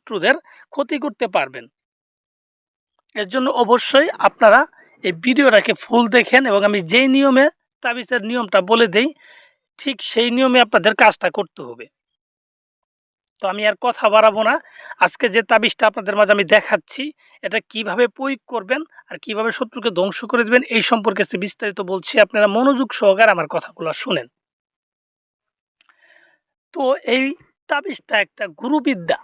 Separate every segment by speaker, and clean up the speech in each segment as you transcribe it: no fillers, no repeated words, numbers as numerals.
Speaker 1: শত্রুদের ক্ষতি করতে পারবেন। এর জন্য অবশ্যই আপনারা এই ভিডিওটাকে ফুল দেখেন এবং আমি যেই নিয়মে তাবিজের নিয়মটা বলে দেই ঠিক সেই নিয়মে আপনাদের কাজটা করতে হবে। তো আমি আর কথা বাড়াবো না। আজকে যে তাবিজটা আপনাদের মাঝে আমি দেখাচ্ছি এটা কিভাবে প্রয়োগ করবেন আর কিভাবে শত্রুকে ধ্বংস করে দিবেন এই সম্পর্কে বিস্তারিত বলছি। আপনারা মনোযোগ সহকারে আমার কথাগুলো শুনেন। তো এই তাবিজটা একটা গুরুবিদ্যা,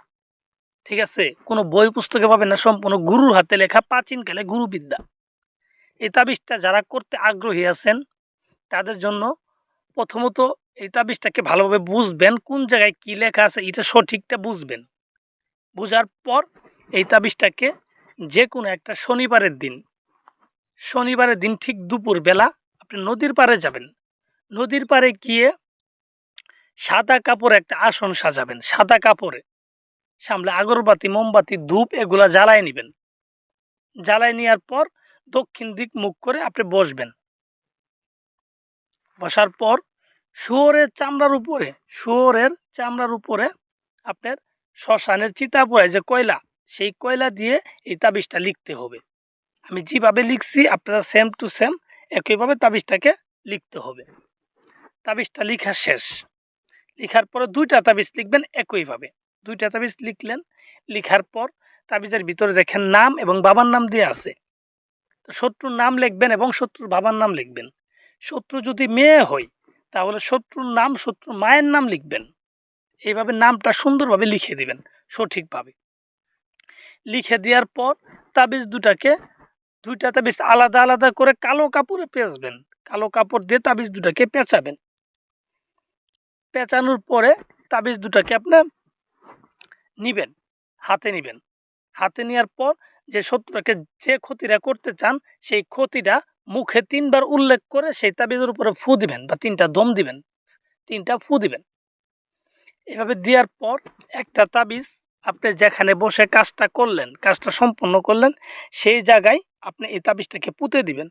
Speaker 1: ঠিক আছে? কোনো বই পুস্তকে পাবেন না, সম্পূর্ণ গুরুর হাতে লেখা প্রাচীনকালে গুরুবিদ্যা। এই তাবিজটা যারা করতে আগ্রহী আছেন তাদের জন্য প্রথমত এই তাবিজটাকে ভালোভাবে বুঝবেন, কোন জায়গায় কি লেখা আছে এটা সঠিকটা বুঝবেন। বুঝার পর এই তাবিজটাকে যে কোনো একটা শনিবারের দিন ঠিক দুপুর বেলা আপনি নদীর পাড়ে যাবেন। নদীর পাড়ে গিয়ে সাদা কাপড়ে একটা আসন সাজাবেন। সাদা কাপড়ে সামনে আগরবাতি, মোমবাতি, ধূপ এগুলা জ্বালায় নিবেন। জ্বালায় নেওয়ার পর দক্ষিণ দিক মুখ করে আপনি বসবেন। বসার পর শুয়োরের চামড়ার উপরে আপনার শ্মশানের চিতা পোড়ায় যে কয়লা, সেই কয়লা দিয়ে এই তাবিজটা লিখতে হবে। আমি যেভাবে লিখছি আপনারা সেম টু সেম একইভাবে তাবিজটাকে লিখতে হবে। তাবিজটা লিখা শেষ। লিখার পরে দুইটা তাবিজ লিখবেন একইভাবে। দুইটা তাবিজ লিখলেন। লিখার পর তাবিজের ভিতরে দেখেন নাম এবং বাবার নাম দিয়ে আছে। তো শত্রুর নাম লিখবেন এবং শত্রুর বাবার নাম লিখবেন। শত্রু যদি মেয়ে হয় তাহলে শত্রুর নাম শত্রুর মায়ের নাম লিখবেন। এইভাবে নামটা সুন্দরভাবে লিখে দিবেন সঠিকভাবে। লিখে দেওয়ার পর দুইটা তাবিজ আলাদা আলাদা করে কালো কাপড়ে পেঁচবেন। কালো কাপড় দিয়ে তাবিজ দুটাকে পেঁচাবেন। পেঁচানোর পরে তাবিজ দুটাকে আপনি নিবেন, হাতে নিবেন। হাতে নেওয়ার পর যে শত্রুটাকে যে ক্ষতিটা করতে চান সেই ক্ষতিটা মুখে ৩ বার উল্লেখ করে সেই তাবিজের উপরে ফু দিবেন বা ৩টা দম দিবেন, ৩টা ফু দিবেন। এভাবে দেওয়ার পর একটা তাবিজ আপনি যেখানে বসে কাজটা সম্পন্ন করলেন সেই জায়গায় আপনি এই তাবিজটাকে পুঁতে দিবেন।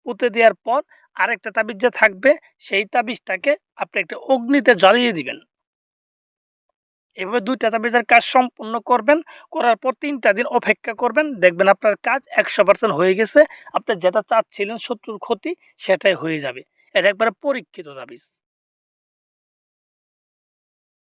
Speaker 1: পুঁতে দেওয়ার পর আরেকটা তাবিজ যে থাকবে সেই তাবিজটাকে আপনি একটা অগ্নিতে জ্বালিয়ে দিবেন। এভাবে দুইটা তাবিজের কাজ সম্পূর্ণ করবেন। করার পর ৩টা দিন অপেক্ষা করবেন। দেখবেন আপনার কাজ ১০০% হয়ে গেছে। আপনি যেটা চাচ্ছিলেন শত্রুর ক্ষতি সেটাই হয়ে যাবে। এটা একবারে পরীক্ষিত তাবিজ।